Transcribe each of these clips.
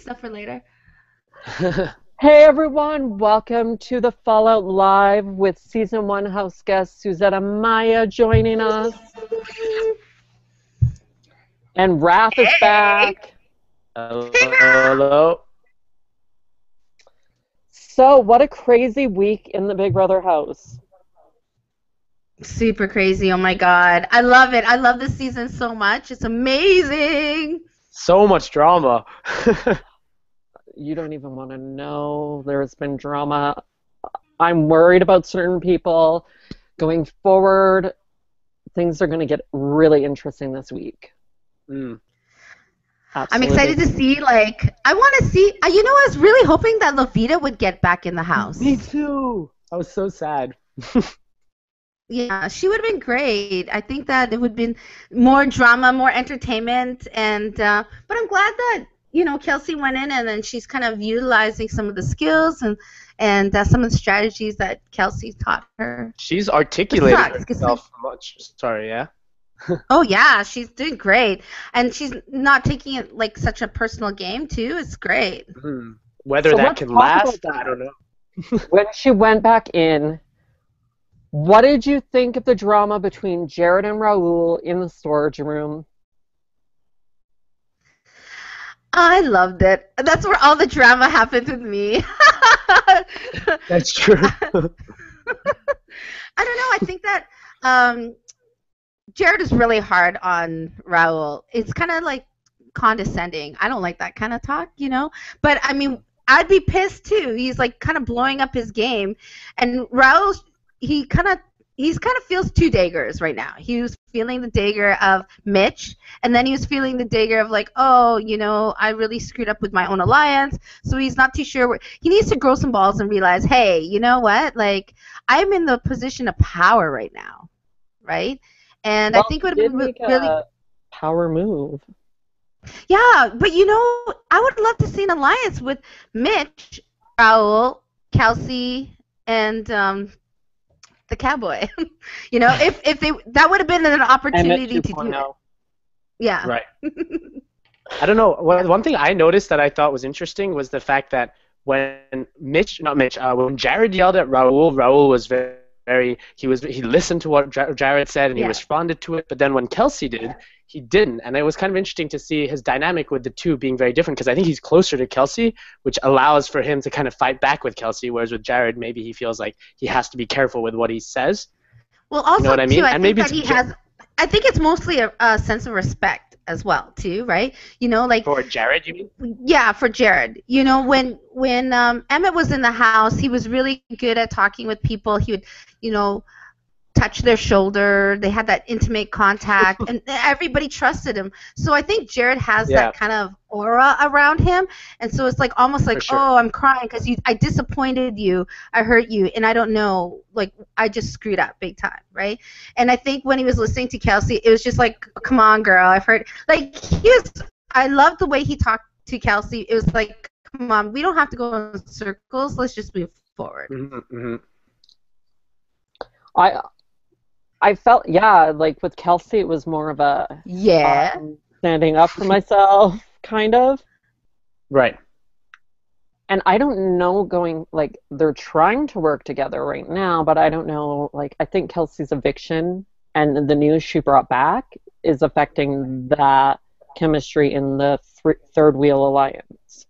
stuff for later. Hey everyone, welcome to the Fallout Live with Season 1 house guest Suzette Amaya joining us. And Raph is back. Hello. So, what a crazy week in the Big Brother house. Super crazy, oh my god. I love it. I love this season so much. It's amazing. So much drama. You don't even want to know. There's been drama. I'm worried about certain people. Going forward, things are going to get really interesting this week. Mm. I'm excited to see, I want to see, I was really hoping that Levita would get back in the house. Me too. I was so sad. Yeah, she would have been great. I think that it would have been more drama, more entertainment, and but I'm glad that Kelsey went in and then she's kind of utilizing some of the skills and some of the strategies that Kelsey taught her. She's articulating herself much. Sorry, yeah. Oh yeah, she's doing great, and she's not taking it like such a personal game too. It's great. Mm-hmm. Whether that can last, I don't know. When she went back in, what did you think of the drama between Jared and Raul in the storage room? I loved it. That's where all the drama happened with me. That's true. I don't know. I think that Jared is really hard on Raul. It's kind of like condescending. I don't like that kind of talk, But, I mean, I'd be pissed, too. He's, kind of blowing up his game. And Raul, he kind of feels two daggers right now. He was feeling the dagger of Mitch, and then he was feeling the dagger of I really screwed up with my own alliance. So he's not too sure. He needs to grow some balls and realize, hey, you know what? I'm in the position of power right now, right? And I think it would have been really a power move. Yeah, but I would love to see an alliance with Mitch, Raul, Kelsey, and the cowboy. If they that would have been an opportunity to do it. Yeah. Right. I don't know. One thing I noticed that I thought was interesting was the fact that when when Jared yelled at Raul was he listened to what Jared said and he responded to it, but then when Kelsey did, he didn't. And it was kind of interesting to see his dynamic with the two being very different, because I think he's closer to Kelsey, which allows for him to kind of fight back with Kelsey, whereas with Jared, maybe he feels like he has to be careful with what he says. Well, also, you know what I mean? Too, I think it's mostly a sense of respect as well, too, right? For Jared, you mean? Yeah, for Jared. When Emmett was in the house, he was really good at talking with people. He would, touch their shoulder. They had that intimate contact, and everybody trusted him. So I think Jared has that kind of aura around him, and so it's almost like, oh, I'm crying because I disappointed you, I hurt you, and I don't know, I just screwed up big time, right? And I think when he was listening to Kelsey, it was just like, come on, girl, I've heard, I love the way he talked to Kelsey. It was like, come on, we don't have to go in circles. Let's just move forward. Mm-hmm, mm-hmm. I felt, with Kelsey, it was more of a standing up for myself, kind of. Right. And I don't know they're trying to work together right now, but I don't know, I think Kelsey's eviction and the news she brought back is affecting that chemistry in the third wheel alliance.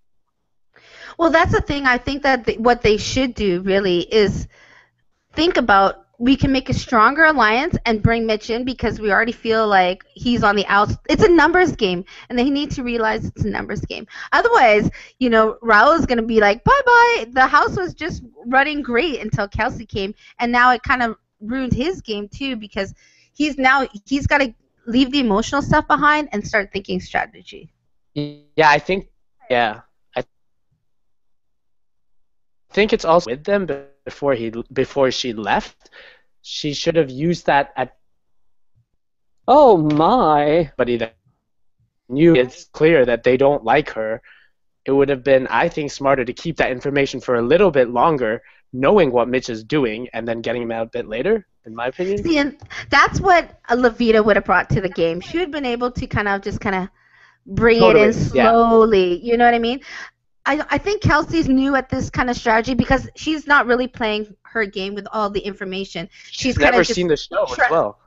Well, that's the thing. I think that what they should do really is think about, we can make a stronger alliance and bring Mitch in, because we already feel like he's on the outs. It's a numbers game, and they need to realize it's a numbers game. Otherwise, Raul is going to be like, bye-bye. The house was just running great until Kelsey came, and now it kind of ruined his game too, because he's got to leave the emotional stuff behind and start thinking strategy. Yeah, I think it's also with them before she left. She should have used that at. Oh my! But it's clear that they don't like her. It would have been, I think, smarter to keep that information for a little bit longer, knowing what Mitch is doing, and then getting him out a bit later, in my opinion. See, and that's what Levita would have brought to the game. She would have been able to kind of bring it in Totally. Yeah. slowly. You know what I mean? I think Kelsey's new at this kind of strategy because she's not really playing her game with all the information. She's She's kind never of just seen the show as well.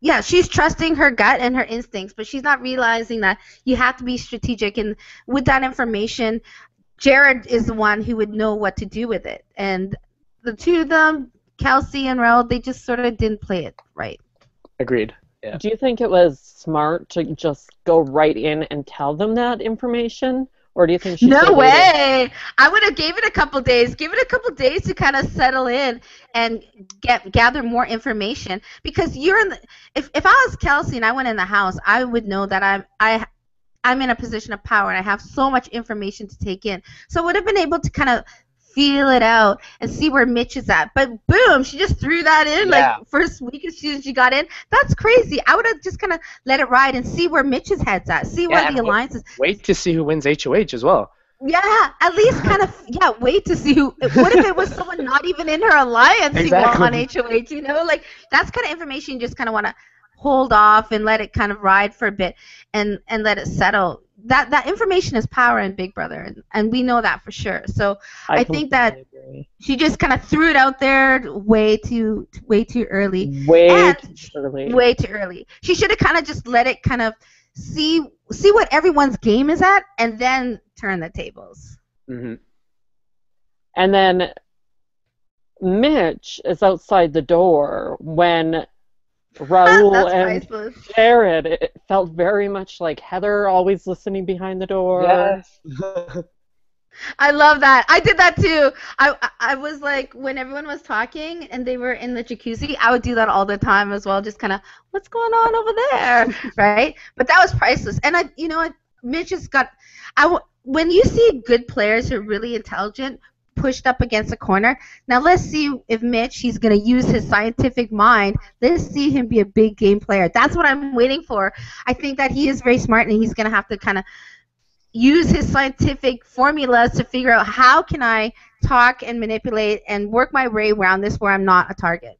yeah, she's trusting her gut and her instincts, but she's not realizing that you have to be strategic. And with that information, Jared is the one who would know what to do with it. And the two of them, Kelsey and Raul, they just sort of didn't play it right. Agreed. Yeah. Do you think it was smart to just go right in and tell them that information? Or do you think she No should've waited? way! I would have gave it a couple days. Give it a couple days to kind of settle in and gather more information. Because you're in the, if I was Kelsey and I went in the house, I would know that I'm in a position of power and I have so much information to take in. So I would have been able to kind of feel it out and see where Mitch is at. But boom, she just threw that in like first week as soon as she got in. That's crazy. I would have just kind of let it ride and see where Mitch's head's at. See where the alliance is. Wait to see who wins HOH as well. Yeah, at least kind of, wait to see who. What if it was someone not even in her alliance who won on HOH, you know? Like, that's kind of information you just kind of want to hold off and let it kind of ride for a bit and let it settle. That information is power in Big Brother, and we know that for sure. So I think that she just kind of threw it out there way too early. Way too early. She should have kind of just let it kind of see what everyone's game is at, and then turn the tables. Mm-hmm. And then Mitch is outside the door when Raul and Jared, it felt very much like Heather always listening behind the door. Yes. I love that. I did that too. I was like, when everyone was talking and they were in the jacuzzi, I would do that all the time as well, just kind of, what's going on over there, right? But that was priceless. And Mitch has got, when you see good players who are really intelligent, pushed up against a corner. Now let's see if Mitch, he's going to use his scientific mind. Let's see him be a big game player. That's what I'm waiting for. I think that he is very smart, and he's going to have to kind of use his scientific formulas to figure out how can I talk and manipulate and work my way around this where I'm not a target.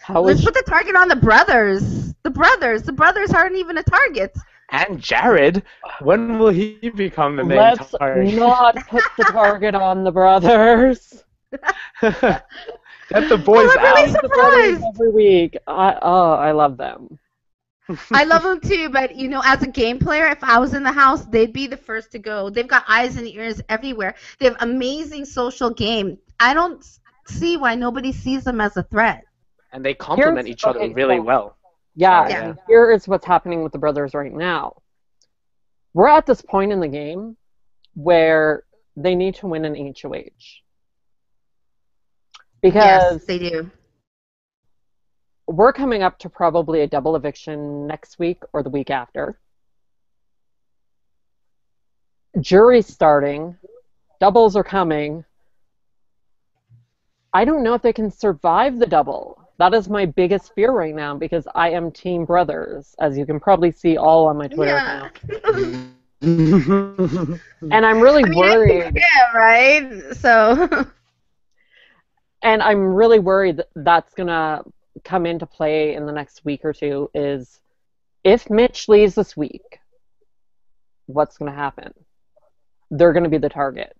Let's put the target on the brothers. The brothers aren't even a target. And Jared, when will he become the main target? Let's not put the target on the brothers. Get the boys I'm out. really surprised. Every week. I love them. I love them too, but as a game player, if I was in the house, they'd be the first to go. They've got eyes and ears everywhere. They have amazing social game. I don't see why nobody sees them as a threat. And they complement each other really well. Yeah. Here is what's happening with the brothers right now. We're at this point in the game where they need to win an HOH. Because yes, they do. We're coming up to probably a double eviction next week or the week after. Jury's starting. Doubles are coming. I don't know if they can survive the double. That is my biggest fear right now because I am Team Brothers, as you can probably see all on my Twitter account. And I'm really worried. Yeah, right? So. And I'm really worried that that's going to come into play in the next week or two is if Mitch leaves this week, what's going to happen? They're going to be the target.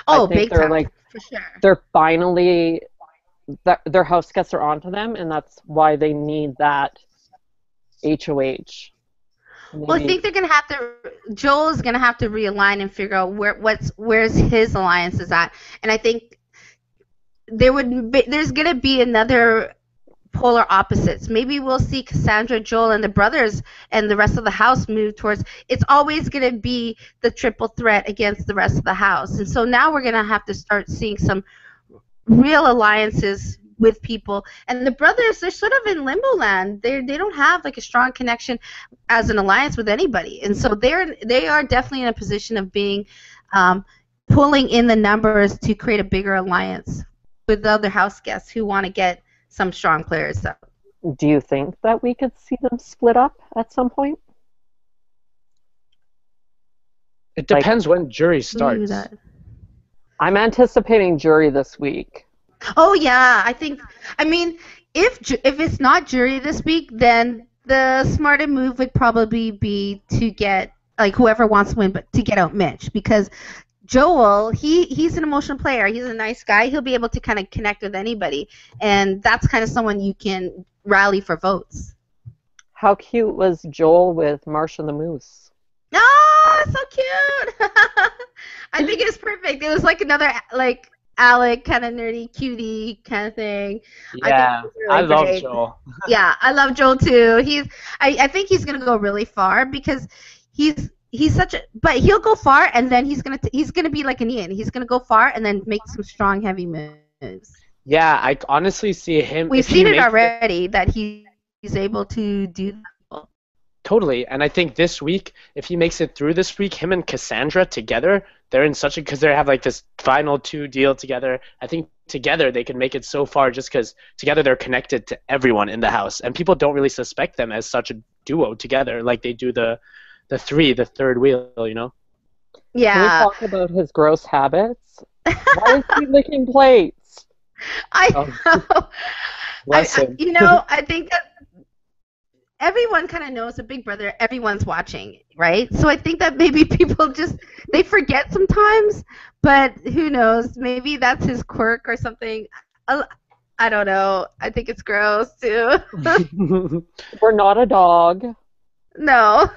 Oh, big time. For sure. They're finally... their house guests are onto them, and that's why they need that HOH. Maybe. Well, I think they're gonna have to. Joel's gonna have to realign and figure out where's his alliances at, and I think there's gonna be another polar opposites. Maybe we'll see Cassandra, Joel, and the brothers and the rest of the house move towards. It's always gonna be the triple threat against the rest of the house, and so now we're gonna have to start seeing some real alliances with people, and the brothers, they're sort of in limbo land. They don't have like a strong connection as an alliance with anybody, and so they are definitely in a position of being pulling in the numbers to create a bigger alliance with the other house guests who want to get some strong players up. Do you think that we could see them split up at some point? It depends when jury starts. I'm anticipating jury this week. Oh yeah, I mean, if it's not jury this week, then the smarter move would probably be to get like whoever wants to win, but to get out Mitch because Joel, he's an emotional player. He's a nice guy. He'll be able to kind of connect with anybody, and that's kind of someone you can rally for votes. How cute was Joel with Marsha the Moose? Oh, so cute! I think it was perfect. It was like another like Alec kind of nerdy cutie kind of thing. Yeah, I love great. Joel. Yeah, I love Joel too. I think he's gonna go really far because he's such a, but he'll go far and then he's gonna be like an Ian. He's gonna go far and then make some strong, heavy moves. Yeah, I honestly see him. We've seen it already that he's able to do that. Totally, and I think this week, if he makes it through this week, him and Cassandra together, they're in such a, because they have like this final 2 deal together. I think together they can make it so far just because together they're connected to everyone in the house, and people don't really suspect them as such a duo together like they do the third wheel, you know? Yeah. Can we talk about his gross habits? Why is he licking plates? I know. I think that everyone kind of knows a Big Brother. Everyone's watching, right? So I think that maybe people they forget sometimes, but who knows? Maybe that's his quirk or something. I don't know. I think it's gross too. We're not a dog. No.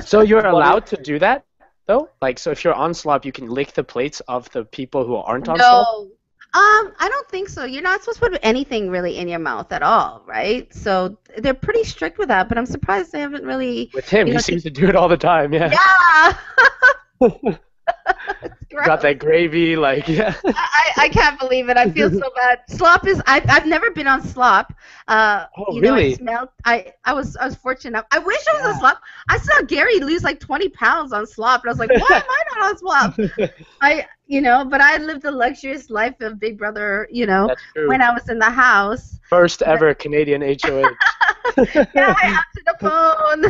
So you're allowed to do that, though? Like, so if you're on Slop, you can lick the plates of the people who aren't on Slop? No. I don't think so. You're not supposed to put anything really in your mouth at all, right? So they're pretty strict with that, but I'm surprised they haven't really... With him, he seems to do it all the time, yeah. Yeah! Got that gravy, like, yeah. I can't believe it. I feel so bad. Slop is... I've never been on Slop. Really? I was fortunate. I wish I was on Slop. I saw Gary lose like 20 pounds on Slop, and I was like, why am I not on Slop? But I lived the luxurious life of Big Brother, when I was in the house. First ever Canadian HOH. Yeah, I answered the phone.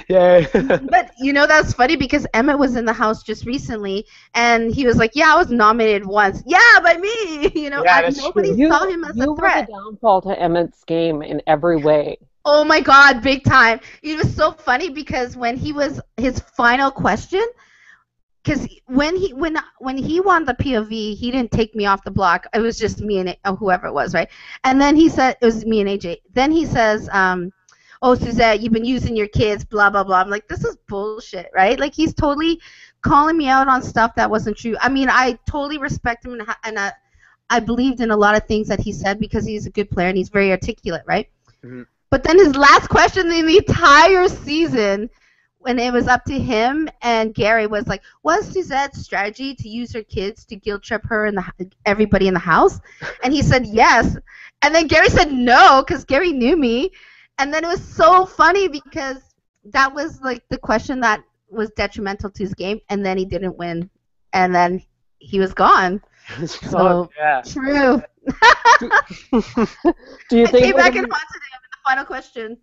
Yeah. But that's funny because Emmett was in the house just recently, and he was like, "Yeah, I was nominated once. Yeah, by me." Nobody saw him as a threat. You were the downfall to Emmett's game in every way. Oh my God, big time! It was so funny because when he was his final question. Because when he won the POV, he didn't take me off the block. It was just me and whoever it was, right? And then he said it was me and AJ. Then he says, "Oh, Suzette, you've been using your kids, blah blah blah." I'm like, this is bullshit, right? Like he's totally calling me out on stuff that wasn't true. I mean, I totally respect him and I believed in a lot of things that he said because he's a good player and he's very articulate, right? Mm-hmm. But then his last question in the entire season. When it was up to him and Gary was like, was Suzette's strategy to use her kids to guilt trip her and everybody in the house? And he said yes. And then Gary said no because Gary knew me. And then it was so funny because that was like the question that was detrimental to his game. And then he didn't win. And then he was gone. So yeah. True. Do you think I came back and haunted him in the final question.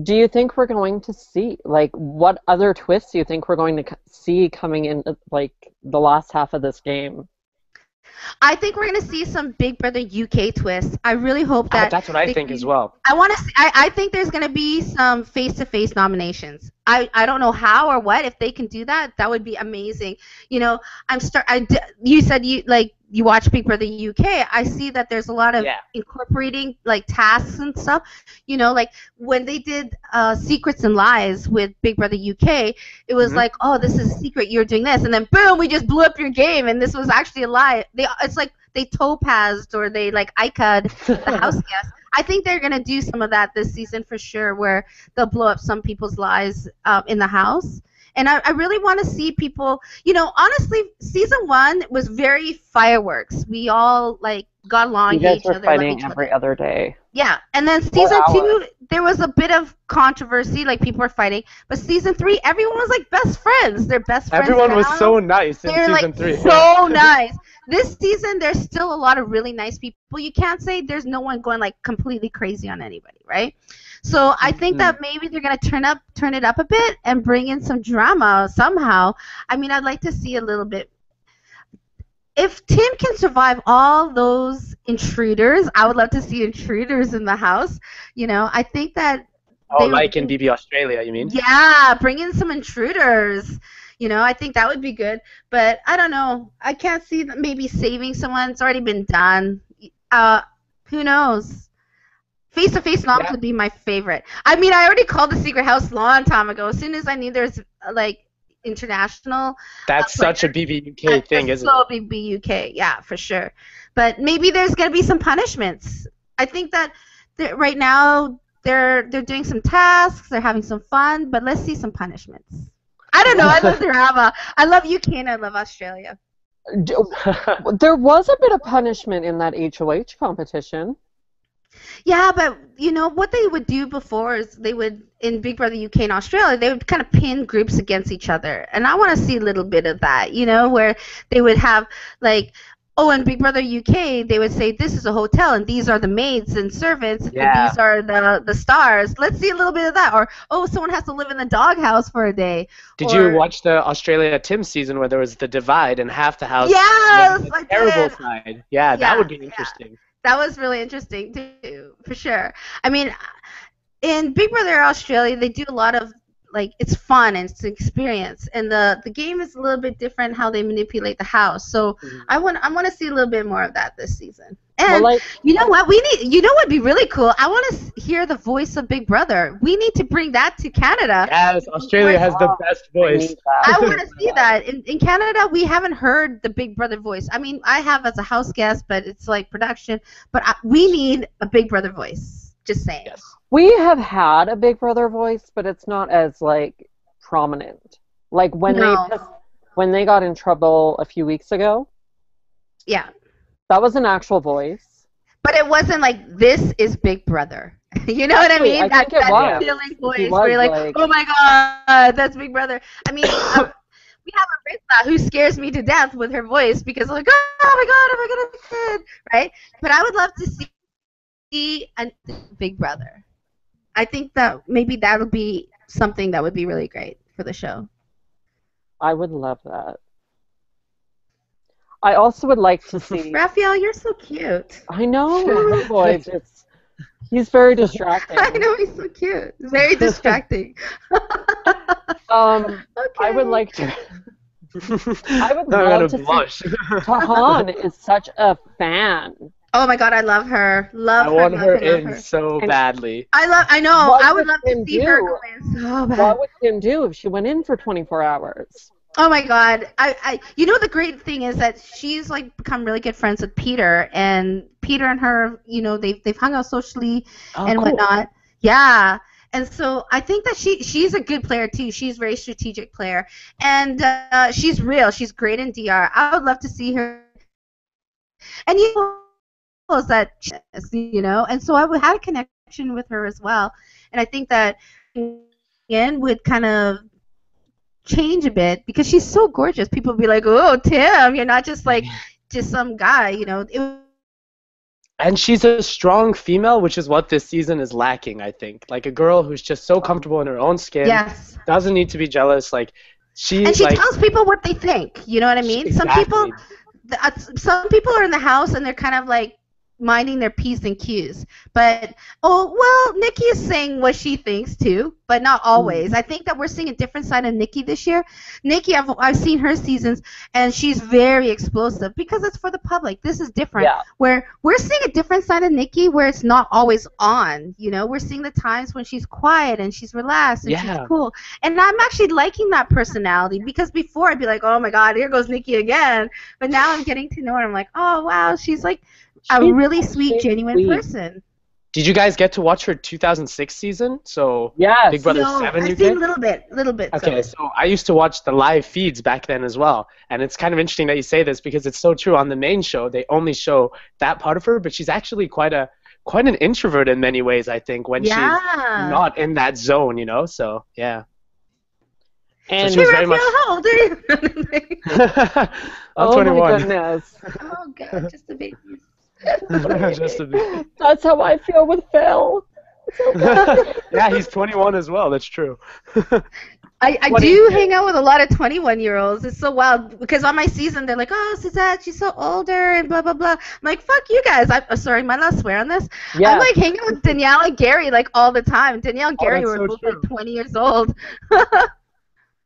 Do you think we're going to see, like, what other twists do you think we're going to see coming in, like, the last half of this game? I think we're going to see some Big Brother UK twists. I really hope that... that's what I think as well. I think there's going to be some face-to-face nominations. I don't know how or what. If they can do that, that would be amazing. You said you watch Big Brother UK. I see that there's a lot of incorporating like tasks and stuff. Like when they did Secrets and Lies with Big Brother UK, it was like, oh, this is a secret. You're doing this, and then boom, we just blew up your game, and this was actually a lie. It's like they topazed or they like ICA'd the house guests. I think they're going to do some of that this season for sure, where they'll blow up some people's lives in the house. And I really want to see people, honestly, season 1 was very fireworks. We all, got along. You guys were fighting every other day. Yeah, and then season 2, there was a bit of controversy, like people were fighting. But season 3, everyone was like best friends. They're best friends. Everyone was so nice in season 3. So nice. This season, there's still a lot of really nice people. You can't say there's no one going like completely crazy on anybody, right? So I think that maybe they're gonna turn it up a bit and bring in some drama somehow. I mean, I'd like to see a little bit. If Tim can survive all those intruders, I would love to see intruders in the house. I think that Oh, like in BB Australia, you mean? Yeah, bring in some intruders. I think that would be good. But I don't know. I can't see that maybe saving someone. It's already been done. Who knows? Face-to-face novels would be my favorite. I mean, I already called The Secret House a long time ago. As soon as I knew there's like international. That's such a BB UK thing, isn't it? So BB UK, yeah, for sure. But maybe there's gonna be some punishments. I think that right now they're doing some tasks, they're having some fun, but let's see some punishments. I don't know. I love drama. I love UK and I love Australia. There was a bit of punishment in that HOH competition. Yeah, but what they would do before is they would, in Big Brother UK and Australia, they would kind of pin groups against each other. And I want to see a little bit of that, where they would have like, in Big Brother UK, they would say this is a hotel and these are the maids and servants and these are the stars. Let's see a little bit of that. Or, someone has to live in the doghouse for a day. Did you watch the Australia Tim season where there was the divide and half the house was the terrible side? Yeah, that would be interesting. That was really interesting too, for sure. I mean, in Big Brother Australia, they do a lot of it's fun and it's an experience, and the game is a little bit different how they manipulate the house. So I want to see a little bit more of that this season. And you know what we need? You know what'd be really cool? I want to hear the voice of Big Brother. We need to bring that to Canada. Yes, Australia has the best voice. I want to see that. In Canada, we haven't heard the Big Brother voice. I mean, I have as a house guest, but it's like production. But we need a Big Brother voice. Just saying. Yes. We have had a Big Brother voice, but it's not as prominent. Like when they got in trouble a few weeks ago. Yeah. That was an actual voice. But it wasn't like, this is Big Brother. You know what I mean? I think it was. Feeling voice where you're like, oh my God, that's Big Brother. I mean, we have a Rizla who scares me to death with her voice because I'm like, oh my God, am I going to be kid? Right? But I would love to see a Big Brother. I think that maybe that'll be something that would be really great for the show. I would love that. I also would like to see... Raphael, you're so cute. I know, boy. He's very distracting. I know, he's so cute. Very distracting. Okay. I would like to... I would love to blush. see... Tahan is such a fan. Oh my God, I love her. I want her in so badly. I know. I would love to see her go in so bad. What would Kim do if she went in for 24 hours? Oh my God. The great thing is that she's become really good friends with Peter, and Peter and her, they've hung out socially and whatnot. Yeah. And so I think that she's a good player too. She's a very strategic player, and she's real. She's great in DR. I would love to see her. And that and so I had a connection with her as well, and I think that again would kind of change a bit because she's so gorgeous. People would be like, oh, Tim, you're not just just some guy, And she's a strong female, which is what this season is lacking, I think. Like a girl who's just so comfortable in her own skin, doesn't need to be jealous. She tells people what they think. You know what I mean? Exactly. Some people are in the house and they're kind of minding their P's and Q's. But, Nikki is saying what she thinks too, but not always. I think that we're seeing a different side of Nikki this year. Nikki, I've seen her seasons, and she's very explosive because it's for the public. This is different. Yeah. Where we're seeing a different side of Nikki where it's not always on. We're seeing the times when she's quiet and she's relaxed and she's cool. And I'm actually liking that personality because before I'd be like, oh my God, here goes Nikki again. But now I'm getting to know her. I'm like, oh wow, she's a really sweet, genuine person. Did you guys get to watch her 2006 season? So yes. Big Brother 7 I've seen a little bit. Okay, so I used to watch the live feeds back then as well, and it's kind of interesting that you say this because it's so true. On the main show, they only show that part of her, but she's actually quite an introvert in many ways, I think, when she's not in that zone, So yeah. And so she was very much. How old are you? I'm 21. My goodness. Oh God, just a baby. Just a bit. That's how I feel with Phil. Yeah, he's 21 as well. That's true. I What do do you hang out with a lot of 21-year-olds. It's so wild because on my season they're like, "Oh, Suzette, she's so older and blah blah blah." I'm like, "Fuck you guys!" Sorry, am I allowed to swear on this? I'm Yeah. like hanging out with Danielle and Gary like all the time. Danielle and Oh, Gary that's were so both like true. 20 years old,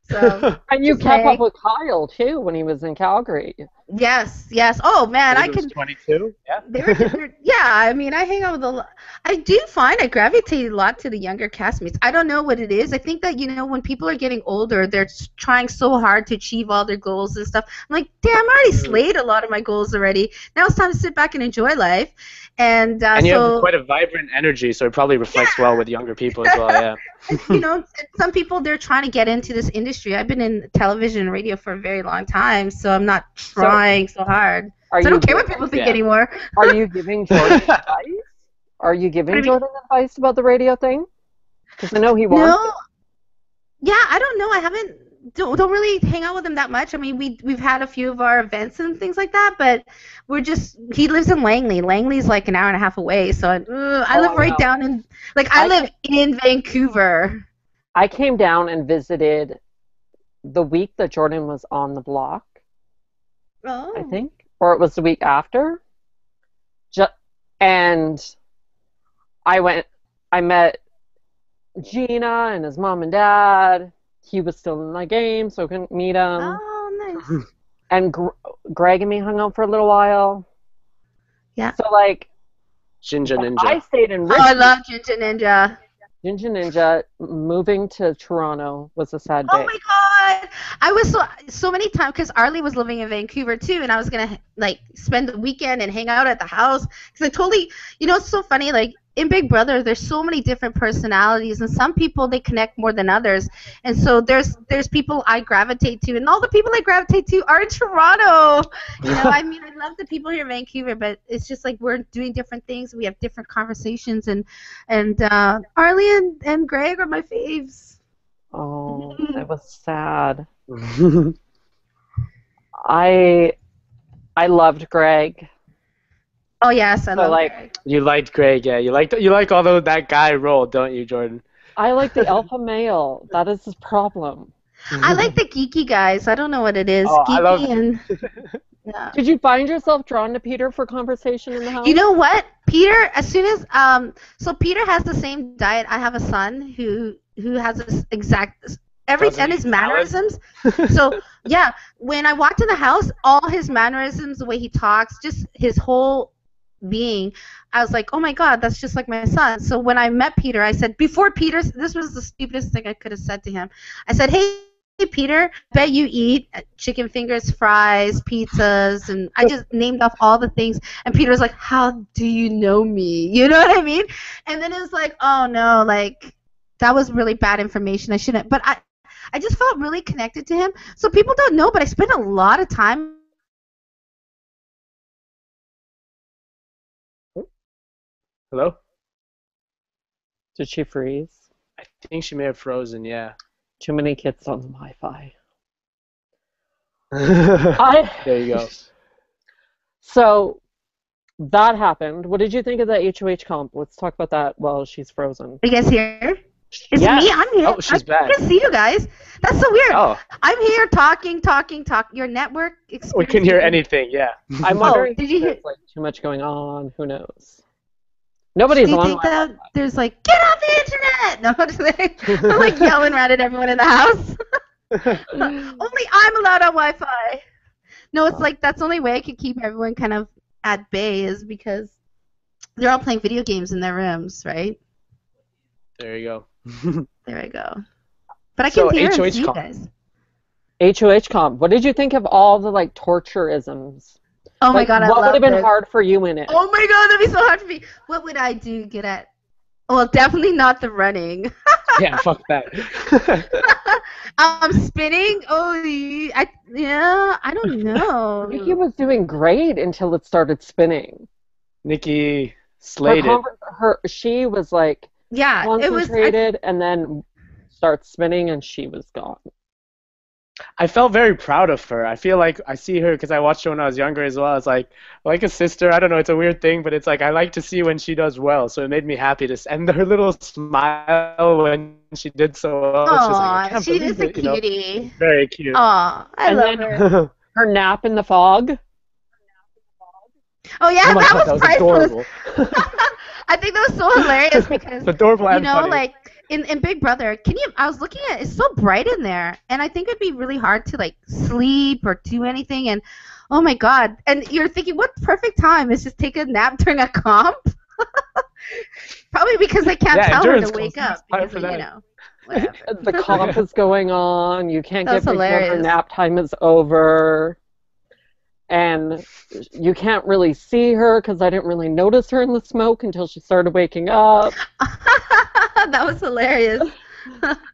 so And you just kept up hang. with Kyle too when he was in Calgary. Yes, yes. Oh man, He I was can. 22. They Yeah. were, yeah, I mean, I hang out with a lot. I do find I gravitate a lot to the younger castmates. I don't know what it is. I think that, when people are getting older, they're trying so hard to achieve all their goals and stuff. I'm like, damn, I already slayed a lot of my goals already. Now it's time to sit back and enjoy life. And And you have so, quite a vibrant energy, so it probably reflects well with younger people as well. Yeah. some people, they're trying to get into this industry. I've been in television and radio for a very long time, so I'm not trying so hard. Are So I you don't care what people think Yeah. anymore. are you giving Jordan advice? Are you giving mean- Jordan advice about the radio thing? Because I know he wants. No. Yeah, I don't know. I haven't don't really hang out with him that much. I mean, we've had a few of our events and things like that, but he lives in Langley. Langley's like an hour and a half away, so I live right down in I live in Vancouver. I came down and visited the week that Jordan was on the block, Oh. I think, or it was the week after. And I met Gina and his mom and dad. He was still in the game, so I couldn't meet him. Oh, nice. And Greg and me hung out for a little while. Yeah. So, Ginger Ninja. I stayed in Oh, Richmond. I love Ginger Ninja. Ginger Ninja moving to Toronto was a sad day. Oh my god! I was so many times because Arlie was living in Vancouver too, and I was gonna spend the weekend and hang out at the house because I totally, it's so funny. Like in Big Brother, there's so many different personalities, and some people they connect more than others. And so there's people I gravitate to, and all the people I gravitate to are in Toronto. I mean, I love the people here in Vancouver, but it's just like we're doing different things. We have different conversations, and Arlie and Greg are my faves. Oh, that was sad. I loved Greg. Oh yes, I love Greg. You liked Greg, yeah. You like although that guy role, don't you, Jordan? I like the alpha male. That is his problem. I like the geeky guys. I don't know what it is. Oh, Geeky I love and yeah. Did you find yourself drawn to Peter for conversation in the house? You know what? Peter, as soon as so Peter has the same diet. I have a son who has this exact and his mannerisms. So yeah, when I walked in the house, all his mannerisms, the way he talks, just his whole being, I was like, oh my god, that's just like my son. So when I met Peter, I said, before Peter, this was the stupidest thing I could have said to him. I said, hey Peter, bet you eat chicken fingers, fries, pizzas, and I just named off all the things. And Peter was like, how do you know me? You know what I mean? And then it was like, oh no, that was really bad information. I shouldn't. But I just felt really connected to him. So people don't know, but I spent a lot of time. Hello? Did she freeze? I think she may have frozen, yeah. Too many kids on the Wi-Fi. There you go. So that happened. What did you think of the HOH comp? Let's talk about that while she's frozen. Are you guys here? It's Yes. me. I'm here. Oh, she's back. I can see you guys. That's so weird. Oh, I'm here talking. Your network experience. we can hear anything, yeah. I'm wondering did you if hear? there's too much going on. Who knows? Nobody's Do you on. think that there's get off the internet? No, I'm just I'm yelling right at everyone in the house. Only I'm allowed on Wi-Fi. No, it's that's the only way I could keep everyone kind of at bay is because they're all playing video games in their rooms, right? There you go. There I go. But I can hear and see you comp. guys. HOH comp. What did you think of all the torture-isms? Oh my god, I what love would have been it. hard for you in it? Oh my god, that'd be so hard for me. What would I do? Get at? Well, definitely not the running. Yeah, fuck that. Spinning. Oh, I don't know. Nikki was doing great until it started spinning. Nikki slayed it. She was yeah, concentrated and then starts spinning and she was gone. I felt very proud of her. I feel like I see her because I watched her when I was younger as well. It's like a sister. I don't know. It's a weird thing, but it's like I like to see when she does well. So it made me happy and her little smile when she did so well. It's just like I Oh, can't she believe is a it. You know, cutie. very cute. Oh, I And love then her. her nap in the fog. Oh Oh yeah, my that God, was that was priceless. adorable. I think that was so hilarious because, It's adorable you and know, funny. like in Big Brother, I was looking at it's so bright in there, and I think it'd be really hard to like sleep or do anything. And oh my God, and you're thinking, what perfect time is just take a nap during a comp? Probably because I can't Yeah, tell her to endurance wake course. up Time because for of, that. whatever. The comp is going on. You can't That was get Big Brother. hilarious. Nap time is over. And you can't really see her because I didn't really notice her in the smoke until she started waking up. That was hilarious.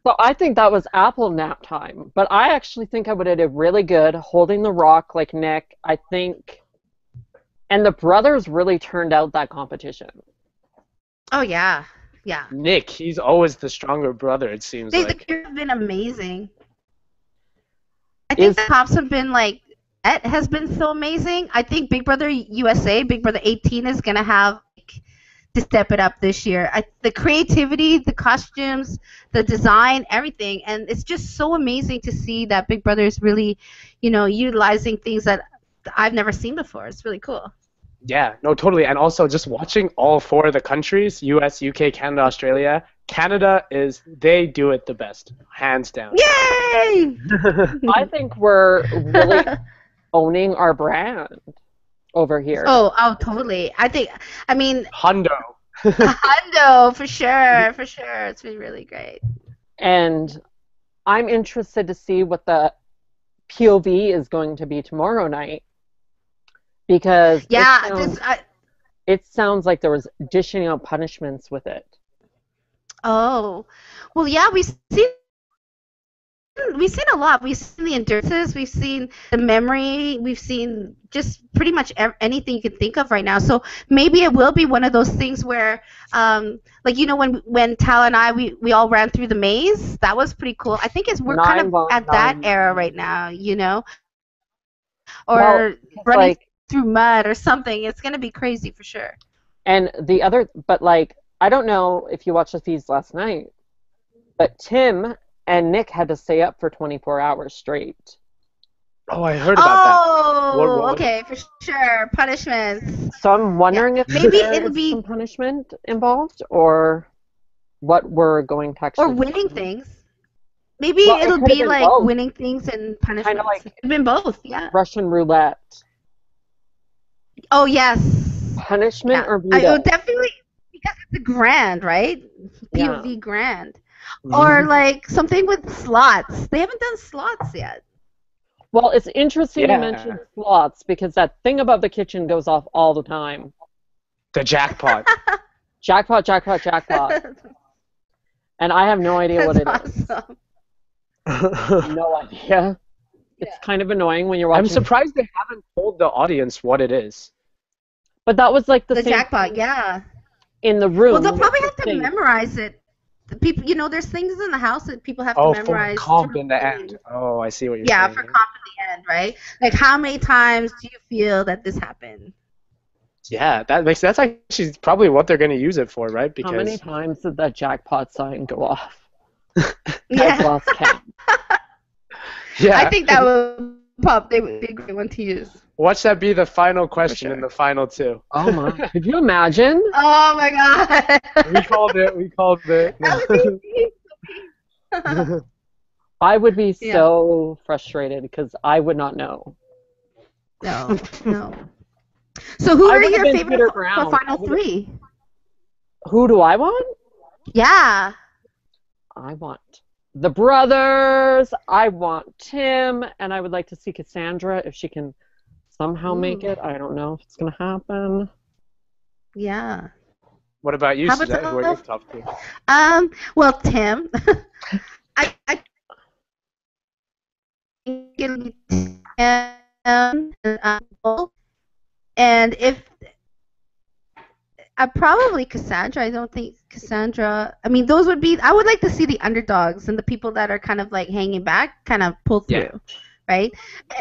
So I think that was Apple nap time. But I actually think I would have did really good holding the rock like Nick. I think. And the brothers really turned out that competition. Oh yeah, yeah. Nick, he's always the stronger brother. It seems The like. crew have been amazing. I think the cops have been like, it has been so amazing. I think Big Brother USA, Big Brother 18 is gonna have like, to step it up this year. The creativity, the costumes, the design, everything, and it's just so amazing to see that Big Brother is really, utilizing things that I've never seen before. It's really cool. Yeah, no, totally. And also just watching all four of the countries, US, UK, Canada, Australia, Canada they do it the best, hands down. Yay! I think we're really owning our brand over here. Oh, totally. I mean, Hundo. Hundo, for sure. It's been really great. And I'm interested to see what the POV is going to be tomorrow night. Because it sounds like there was dishing out punishments with it. Oh, well, yeah, we've seen a lot. We've seen the endurances, we've seen the memory, we've seen just pretty much anything you can think of right now. So maybe it will be one of those things where, when Tal and I we all ran through the maze. That was pretty cool. I think we're kind of at that era right now, or running through mud or something. It's gonna be crazy for sure. And but I don't know if you watched the feeds last night, but Tim and Nick had to stay up for 24 hours straight. Oh, I heard about that. Oh, okay, for sure. Punishments. So I'm wondering if maybe it'll be some punishment involved, or what we're going to actually. Or winning things. Maybe it'll be like both. Winning things and punishments. Kind of like it's been both, yeah. Russian roulette. Oh yes. Punishment or veto? I would definitely, because it's a grand, right? POV grand. Or like something with slots. They haven't done slots yet. Well, it's interesting you mention slots because that thing above the kitchen goes off all the time. The jackpot. Jackpot. And I have no idea what it is. No idea. It's kind of annoying when you're watching. I'm surprised they haven't told the audience what it is. But that was like the same jackpot, yeah. In the room. Well, they'll probably have to memorize it. The people, there's things in the house that people have to memorize. For comp in the end. Oh, I see what you're saying. Yeah, for comp in the end, right? Like, how many times do you feel that this happened? Yeah, that's actually probably what they're going to use it for, right? Because how many times did that jackpot sign go off? Yeah. I've lost count. Yeah. I think that would be a great one to use. Watch that be the final question in the final two. Oh my! Could you imagine? Oh my God! We called it. I would be so frustrated because I would not know. No. So who are your favorite for final three? Who do I want? Yeah. I want the brothers. I want Tim, and I would like to see Cassandra if she can somehow make it. I don't know if it's gonna happen. Yeah. What about you, Suzette? Who are your top two? Well, Tim. I think it'll be Tim and if probably Cassandra. I don't think Cassandra. I mean, those would be. I would like to see the underdogs and the people that are kind of like hanging back, kind of pull through, right?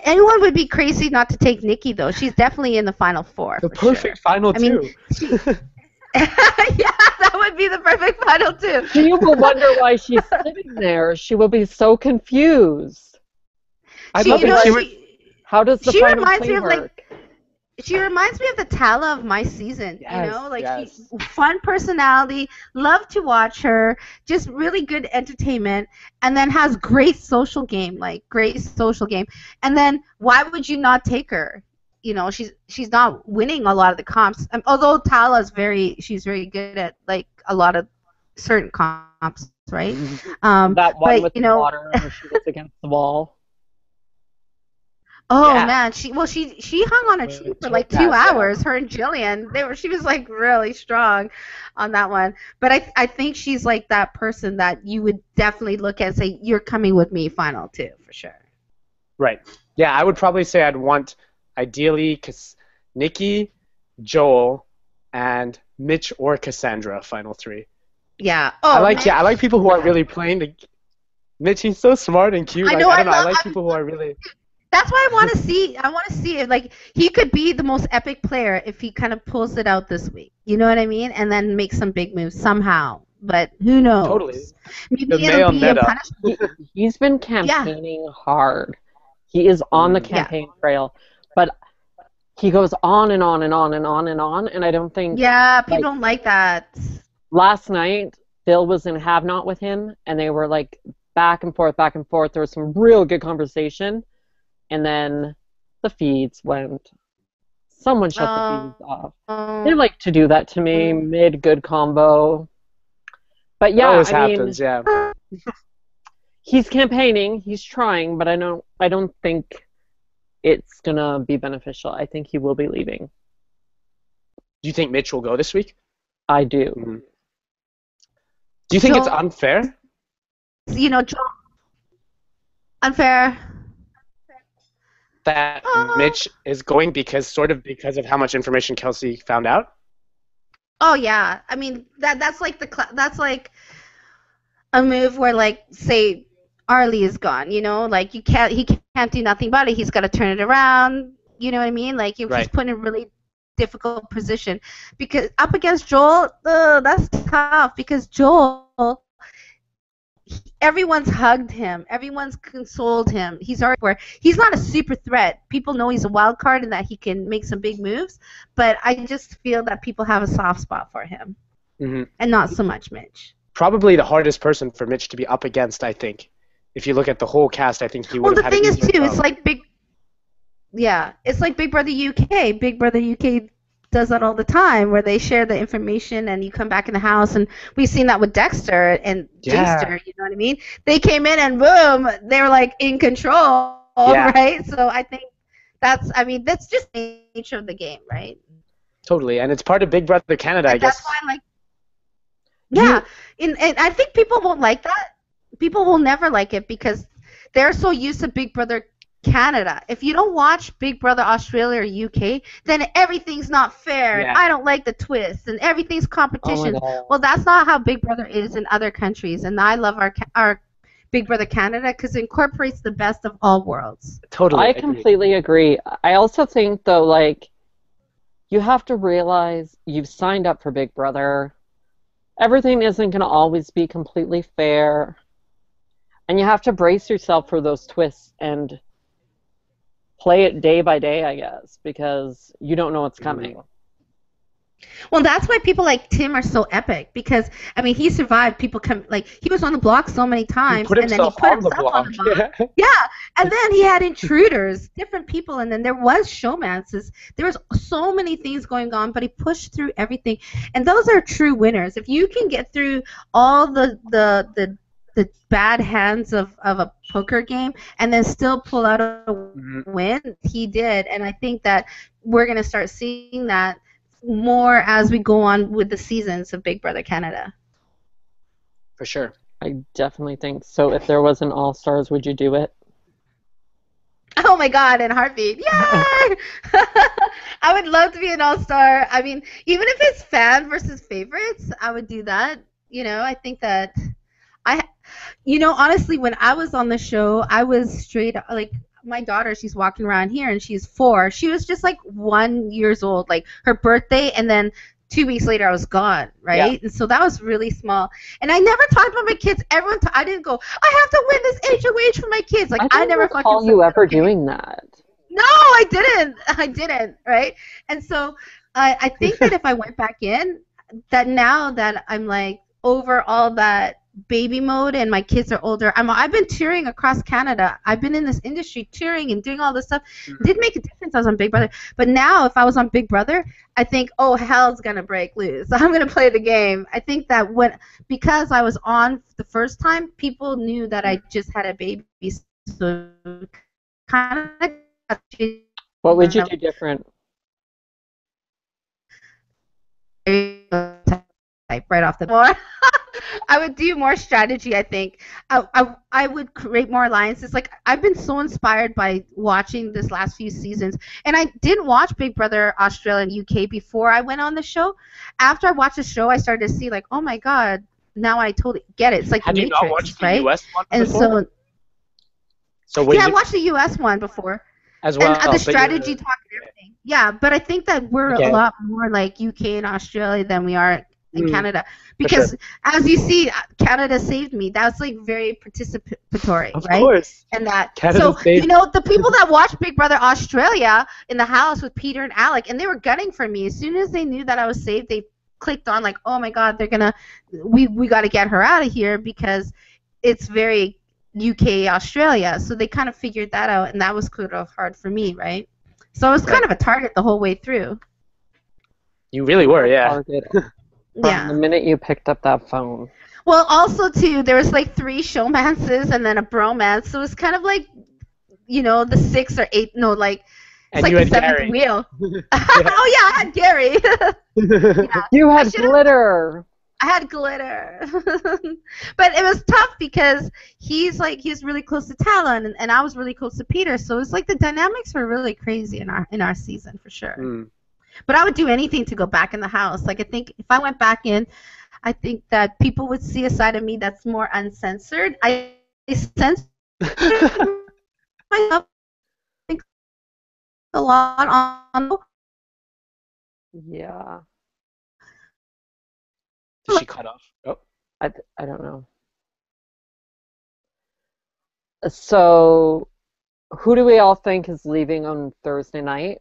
Anyone would be crazy not to take Nikki though. She's definitely in the final four. The for perfect sure. final I mean, two. yeah, that would be the perfect final two. She will wonder why she's sitting there. She will be so confused. I'd love it. How does the she final reminds play me of work? like. She reminds me of the Tala of my season, Yes, you know, like yes. fun personality, love to watch her, just really good entertainment, and then has great social game, and then why would you not take her? You know, she's not winning a lot of the comps, although she's very good at like a lot of certain comps, right? That one but with you the know, water where she was against the wall. oh Yeah. man, she hung on a tree for like 2 hours. Her and Jillian, she was like really strong on that one. But I think she's like that person that you would definitely look at and say, you're coming with me final two for sure. Right. Yeah, I would probably say I'd want ideally Nikki, Joel, and Mitch or Cassandra final three. Yeah. Oh, I like people who are really playing the. Mitch, he's so smart and cute. I like people who are really. That's why I want to see it. Like, he could be the most epic player if he kind of pulls it out this week. You know what I mean? And then make some big moves somehow. But who knows? Totally. Maybe it'll be a punishment. He's been campaigning hard. He is on the campaign trail, but he goes on and on and on and on and on, and I don't think. Yeah, people don't like that. Last night, Phil was in Have Not with him, and they were like back and forth, back and forth. There was some real good conversation. And then the feeds went. Someone shut the feeds off. They like to do that to me mid-good combo. But yeah, it always happens, yeah. He's campaigning, he's trying, but I don't think it's gonna be beneficial. I think he will be leaving. Do you think Mitch will go this week? I do. Mm-hmm. Do you think it's unfair? You know, unfair. That Mitch is going because of how much information Kelsey found out? Oh yeah, I mean that's like that's like a move where, like, say Arlie is gone, you know, like he can't do nothing about it. He's got to turn it around. You know what I mean? Like he's put in a really difficult position because up against Joel, that's tough because Joel. Everyone's hugged him. Everyone's consoled him. He's not a super threat. People know he's a wild card and that he can make some big moves, but I just feel that people have a soft spot for him, and not so much Mitch. Probably the hardest person for Mitch to be up against, I think. If you look at the whole cast, I think he would have had. Well, the thing is too, it's like it's like Big Brother UK. Big Brother UK does that all the time, where they share the information and you come back in the house, and we've seen that with Dexter and Jester, you know what I mean? They came in and boom, they were like in control, right? So I think that's just the nature of the game, right? Totally, and it's part of Big Brother Canada, I guess. That's why, and I think people won't like that. People will never like it because they're so used to Big Brother Canada. If you don't watch Big Brother Australia or UK, then everything's not fair. And I don't like the twists, and everything's competition. Well, that's not how Big Brother is in other countries, and I love our Big Brother Canada because it incorporates the best of all worlds. Totally, I completely agree. I also think though, like, you have to realize you've signed up for Big Brother. Everything isn't going to always be completely fair, and you have to brace yourself for those twists and play it day by day, I guess, because you don't know what's coming. Well, that's why people like Tim are so epic because, I mean, he survived. People come, like, he was on the block so many times, and then he put himself on the block. Yeah, and then he had intruders, different people, and then there was showmances. There was so many things going on, but he pushed through everything, and those are true winners. If you can get through all the bad hands of a poker game and then still pull out a win, he did, and I think that we're going to start seeing that more as we go on with the seasons of Big Brother Canada. For sure. I definitely think so. If there was an All-Stars, would you do it? Oh my God, in a heartbeat. Yay! I would love to be an all-star. I mean, even if it's fan versus favorites, I would do that. I think that I, honestly, when I was on the show, I was straight like my daughter. She's walking around here, and she's 4. She was just like 1 years old, like her birthday, and then 2 weeks later, I was gone, right? Yeah. And so that was really small. And I never talked about my kids. I didn't go, I have to win this HOH for my kids. Like I don't never recall fucking you ever okay. doing that. No, I didn't. I didn't, right? And so I think that if I went back in, that now that I'm like over all that baby mode and my kids are older, I've been touring across Canada. I've been in this industry touring and doing all this stuff. It did make a difference. I was on Big Brother. But now if I was on Big Brother, I think, oh, hell's going to break loose. I'm going to play the game. I think that because I was on the first time, people knew that I just had a baby. So kind of What would you do different? Right off the board. I would do more strategy, I think. I would create more alliances. Like, I've been so inspired by watching this last few seasons. And I didn't watch Big Brother Australia and UK before I went on the show. After I watched the show, I started to see, like, oh my God, now I totally get it. It's like Had the you Matrix, not watched the right? US one And before? yeah, I watched the US one before. As well, and the strategy talk and everything. Yeah, but I think that we're a lot more like UK and Australia than we are in Canada. Because as you see, Canada saved me. That's like very participatory, of right? Course. And that Canada so saved the people that watched Big Brother Australia in the house with Peter and Alec, and they were gunning for me. As soon as they knew that I was saved, they clicked on like, oh my God, we got to get her out of here because it's very UK, Australia. So they kind of figured that out, and that was kind of hard for me, right? So I was kind of a target the whole way through. You really were, yeah. Target. Yeah. The minute you picked up that phone. Well, also too, there was like 3 showmances and then a bromance. So it was kind of like, the 6 or 8. No, like it's And like you the had 7th Gary. wheel. Oh yeah, I had Gary. Yeah. You had glitter. I had glitter. But it was tough because he's really close to Talon, and I was really close to Peter. So it's like the dynamics were really crazy in our season for sure. But I would do anything to go back in the house. Like I think if I went back in, I think that people would see a side of me that's more uncensored. I censored myself a lot on. Yeah. Did she cut off? Oh. I don't know. So, who do we all think is leaving on Thursday night?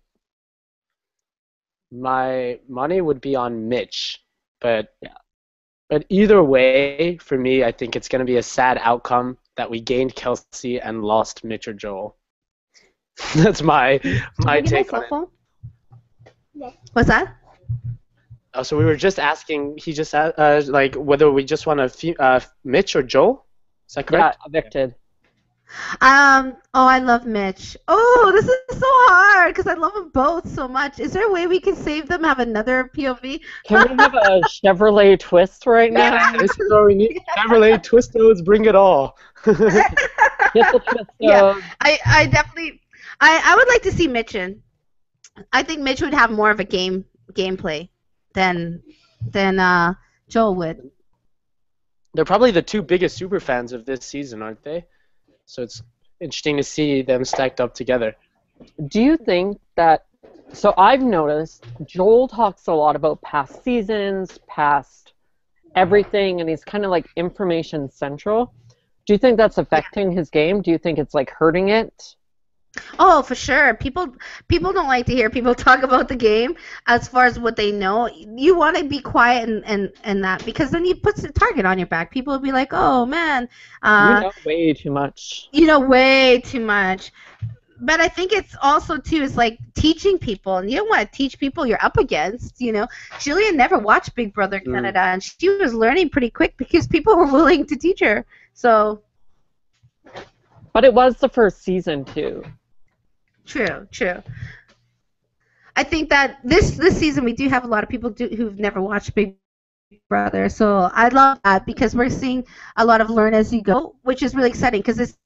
My money would be on Mitch, but either way, for me, I think it's going to be a sad outcome that we gained Kelsey and lost Mitch or Joel. That's my take on it. Yeah. What's that? Oh, so we were just asking. He just asked, like whether we just want Mitch or Joel. Is that correct? Yeah, evicted. Oh, I love Mitch. Oh, this is so hard because I love them both so much. Is there a way we can save them? Have another POV? Can we have a Chevrolet twist right now? Yeah, this is what we need. Chevrolet twistos, bring it all. Get the twist. Yeah, I definitely. I would like to see Mitch in. I think Mitch would have more of a gameplay than Joel would. They're probably the 2 biggest super fans of this season, aren't they? So it's interesting to see them stacked up together. Do you think that... So I've noticed Joel talks a lot about past seasons, past everything, and he's kind of like information central. Do you think that's affecting his game? Do you think it's like hurting it? Oh, for sure. People don't like to hear people talk about the game as far as what they know. You want to be quiet and that because then you put the target on your back. People will be like, oh, man. You know way too much. You know way too much. But I think it's also, too, it's like teaching people. And you don't want to teach people you're up against, Jillian never watched Big Brother Canada, and she was learning pretty quick because people were willing to teach her. So. But it was the first season, too. True. I think that this season we do have a lot of people who've never watched Big Brother, so I love that because we're seeing a lot of learn as you go, which is really exciting because it's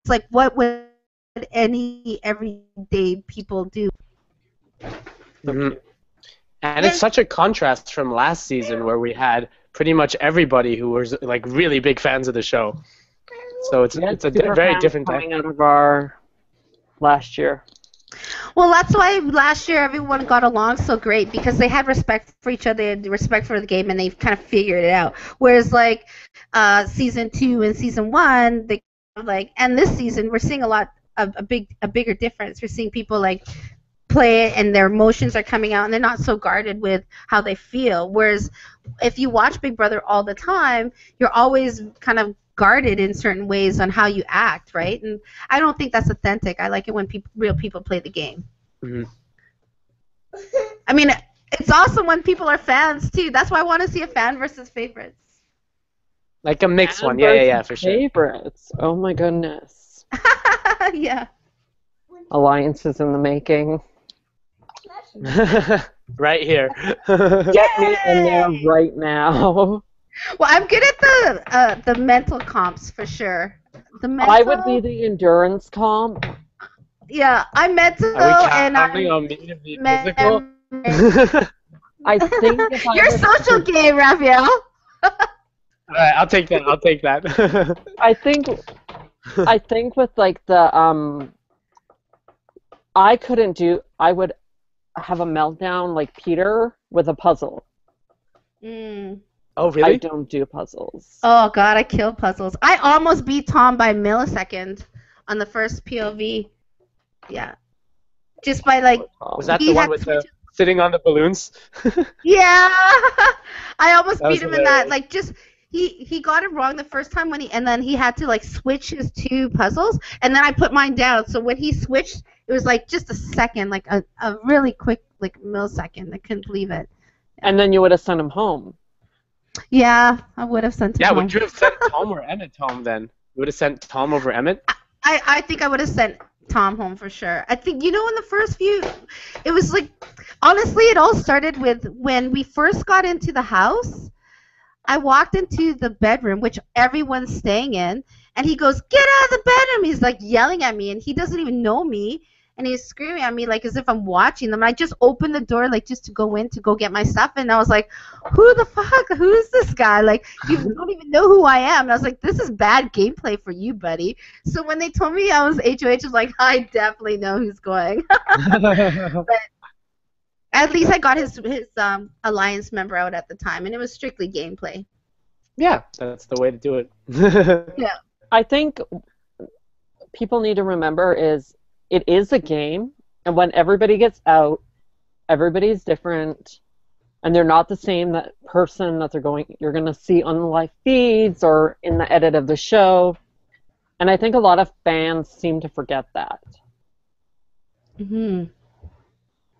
like what would any everyday people do. Mhm. And it's such a contrast from last season where we had pretty much everybody who was like really big fans of the show. So it's a very different coming out of our last year. Well, that's why last year everyone got along so great because they had respect for each other, and respect for the game, and they kind of figured it out. Whereas like season 2 and season 1, they like, and this season we're seeing a bigger difference. We're seeing people like play it and their emotions are coming out and they're not so guarded with how they feel. Whereas if you watch Big Brother all the time, you're always kind of guarded in certain ways on how you act, right? And I don't think that's authentic. I like it when real people play the game. Mm-hmm. I mean, it's awesome when people are fans too. That's why I want to see a fan versus favorites. Like a mixed one, yeah, for sure. Favorites. Oh my goodness. Yeah. Alliances in the making. Right here. Get me in there right now. Well, I'm good at the mental comps for sure. I would be the endurance comp. Yeah, I'm mental and I'm on me to be physical. I think if you're social game, Raphael. Alright, I'll take that. I think with like the I would have a meltdown like Peter with a puzzle. Oh, really? I don't do puzzles. Oh, God, I kill puzzles. I almost beat Tom by a millisecond on the first POV. Yeah. Just by, like... Was that the one with the sitting on the balloons? Yeah! I almost beat him hilarious. in that. Like, just... He got it wrong the first time and then he had to, like, switch his 2 puzzles, and then I put mine down. So when he switched, it was, like, just a second, like, a really quick, like, millisecond. I couldn't believe it. And then you would have sent him home. Yeah, I would have sent him home. Would you have sent Tom or Emmett home then? You would have sent Tom over Emmett? I think I would have sent Tom home for sure. I think, in the first few, it was like, honestly, it all started with when we first got into the house. I walked into the bedroom, which everyone's staying in, and he goes, "Get out of the bedroom!" He's like yelling at me, and he doesn't even know me. And he's screaming at me like as if I'm watching them. And I just opened the door like just to go in to go get my stuff. And I was like, who the fuck? Who is this guy? Like, you don't even know who I am. And I was like, this is bad gameplay for you, buddy. So when they told me I was HOH, I was like, I definitely know who's going. But at least I got his alliance member out at the time. And it was strictly gameplay. Yeah, that's the way to do it. Yeah. I think people need to remember it is a game, and when everybody gets out, everybody's different, and they're not the same person that you're going to see on the live feeds or in the edit of the show. And I think a lot of fans seem to forget that. Mm-hmm.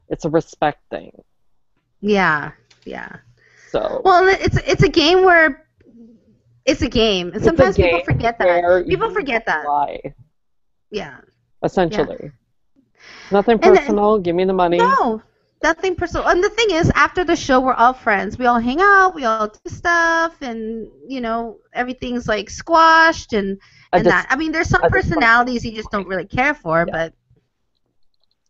It's a respect thing. Yeah. So. Well, it's a game where it's a game, and sometimes people forget that. People forget that. Lie. Yeah. Essentially. Yeah. Nothing personal. Give me the money. No, nothing personal. And the thing is, after the show, we're all friends. We all hang out. We all do stuff, and everything's like squashed and that. I mean, there's some personalities you just don't really care for, but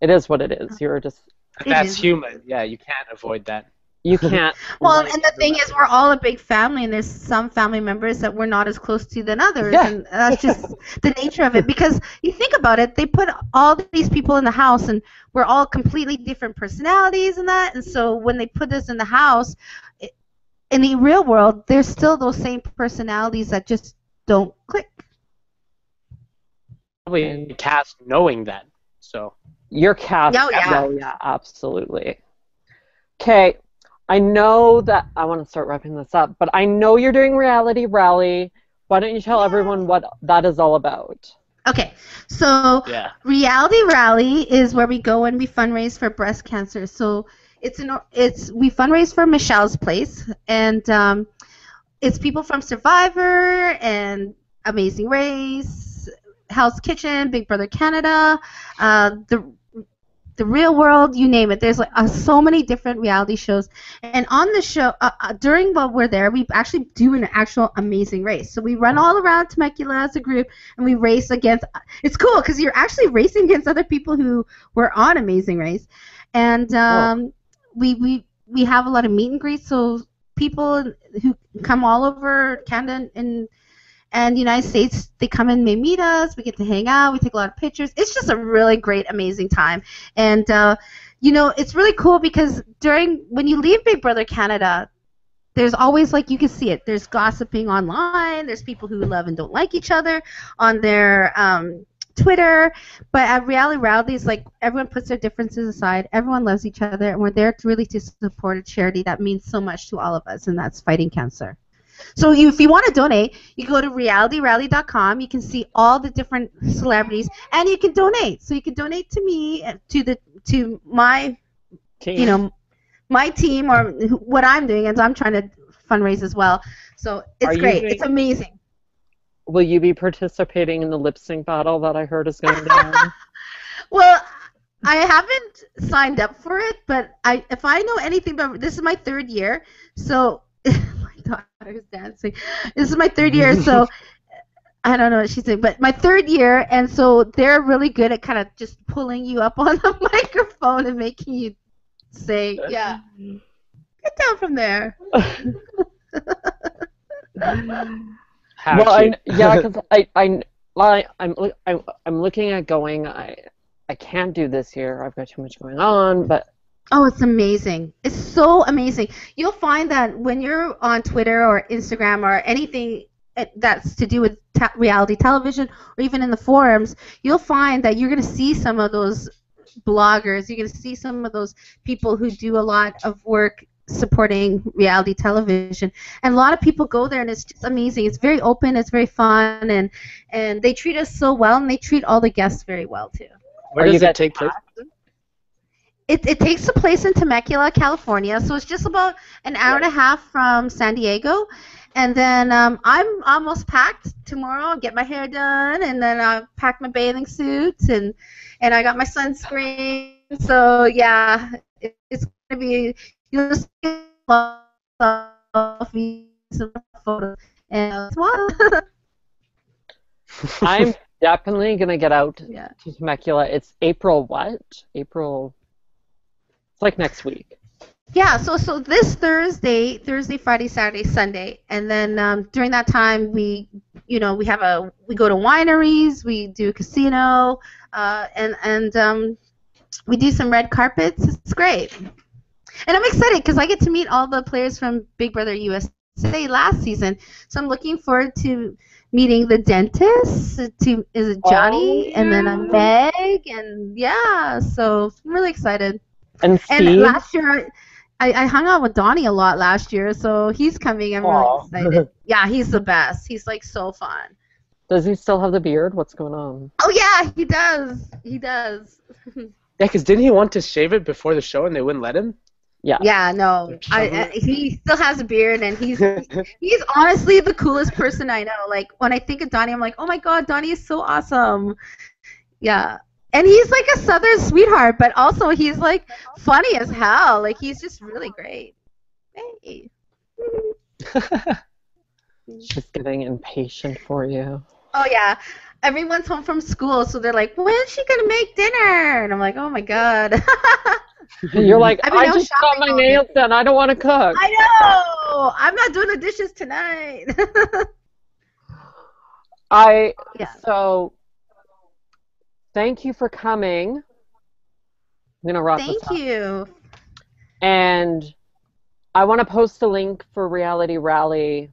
it is what it is. You're just. That's human. Yeah, you can't avoid that. You can't. Well, and the thing is, we're all a big family, and there's some family members that we're not as close to than others, and that's just the nature of it. Because you think about it, they put all these people in the house, and we're all completely different personalities and that, and so when they put us in the house, in the real world, there's still those same personalities that just don't click. Probably cast knowing that, so. Your cast. Oh, yeah. Oh, yeah, absolutely. Okay. I know that I want to start wrapping this up, but I know you're doing Reality Rally. Why don't you tell everyone what that is all about? Okay, so Reality Rally is where we go and we fundraise for breast cancer. So we fundraise for Michelle's Place, and it's people from Survivor and Amazing Race, Hell's Kitchen, Big Brother Canada, The Real World, you name it. There's like so many different reality shows. And on the show, during while we're there, we actually do an actual amazing race. So we run all around Temecula as a group, and we race against. It's cool because you're actually racing against other people who were on Amazing Race, and we have a lot of meet and greets. So people who come all over Canada and the United States, they come and they meet us. We get to hang out. We take a lot of pictures. It's just a really great, amazing time. And, it's really cool because when you leave Big Brother Canada, there's always, like, you can see it. There's gossiping online. There's people who love and don't like each other on their Twitter. But at Reality Rally, it's like everyone puts their differences aside. Everyone loves each other. And we're there to support a charity that means so much to all of us, and that's fighting cancer. So if you want to donate, you go to realityrally.com. You can see all the different celebrities, and you can donate. So you can donate to me, to my team. My team, or what I'm doing, and I'm trying to fundraise as well. So it's great. It's amazing. Will you be participating in the lip sync battle that I heard is going down? Well, I haven't signed up for it, but if I know anything about, this is my 3rd year, so. Daughter's dancing. This is my 3rd year, so I don't know what she's saying, but my 3rd year, and so they're really good at kind of just pulling you up on the microphone and making you say, yeah, get down from there. Well, because I'm looking at going. I can't do this year. I've got too much going on, but. Oh, it's amazing. It's so amazing. You'll find that when you're on Twitter or Instagram or anything that's to do with reality television, or even in the forums, you'll find that you're going to see some of those bloggers. You're going to see some of those people who do a lot of work supporting reality television. And a lot of people go there, and it's just amazing. It's very open. It's very fun, and they treat us so well, and they treat all the guests very well, too. Where does it take place? It takes place in Temecula, California, so it's just about an hour and a half from San Diego. And then I'm almost packed tomorrow. I'll get my hair done, and then I'll pack my bathing suits, and I got my sunscreen. So, yeah, it's going to be, you'll see a lot of selfies and photos. And I'm definitely going to get out to Temecula. It's April what? It's like next week. Yeah, so this Thursday, Friday, Saturday, Sunday, and then during that time we go to wineries, we do a casino, and we do some red carpets. It's great, and I'm excited because I get to meet all the players from Big Brother USA last season. So I'm looking forward to meeting the dentist. Is it Johnny? And then Meg, and so I'm really excited. And last year, I hung out with Donnie a lot last year, so he's coming. I'm really excited. Yeah, he's the best. He's, like, so fun. Does he still have the beard? What's going on? Oh, yeah, he does. He does. Yeah, because didn't he want to shave it before the show and they wouldn't let him? Yeah. Yeah, no. He still has a beard, and he's honestly the coolest person I know. Like, when I think of Donnie, I'm like, oh, my God, Donnie is so awesome. Yeah. And he's like a Southern sweetheart, but also he's like funny as hell. Like, he's just really great. Hey. She's getting impatient for you. Oh yeah, everyone's home from school, so they're like, "When's she gonna make dinner?" And I'm like, "Oh my God." You're like, I just got my nails done. I don't want to cook. I know. I'm not doing the dishes tonight. So. Thank you for coming. I'm going to wrap this up. Thank you. And I want to post a link for Reality Rally,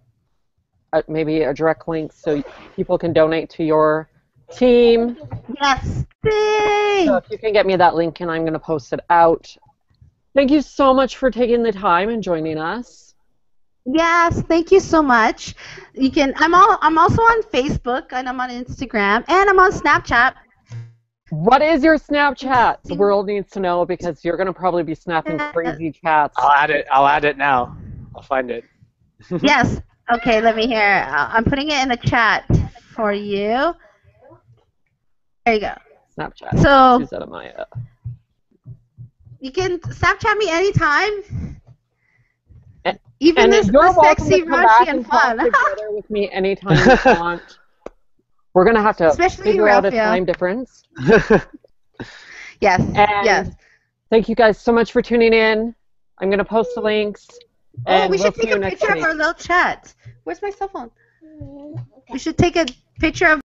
maybe a direct link so people can donate to your team. Yes. So if you can get me that link, and I'm going to post it out. Thank you so much for taking the time and joining us. Yes, thank you so much. I'm also on Facebook, and I'm on Instagram, and I'm on Snapchat. What is your Snapchat? The world needs to know, because you're going to probably be snapping crazy chats. I'll add it now. I'll find it. Yes. Okay, let me hear. I'm putting it in the chat for you. There you go. Snapchat. So, Suzette Amaya. You can Snapchat me anytime. And, Even and this you're welcome sexy, to come back raunchy, and and talk fun. together with me anytime you want. We're gonna have to Especially figure out a Raphael. time difference. Yes. And Yes. thank you guys so much for tuning in. I'm gonna post the links. Oh, we we'll should see take you a next picture week. of our little chat. Where's my cell phone? We should take a picture of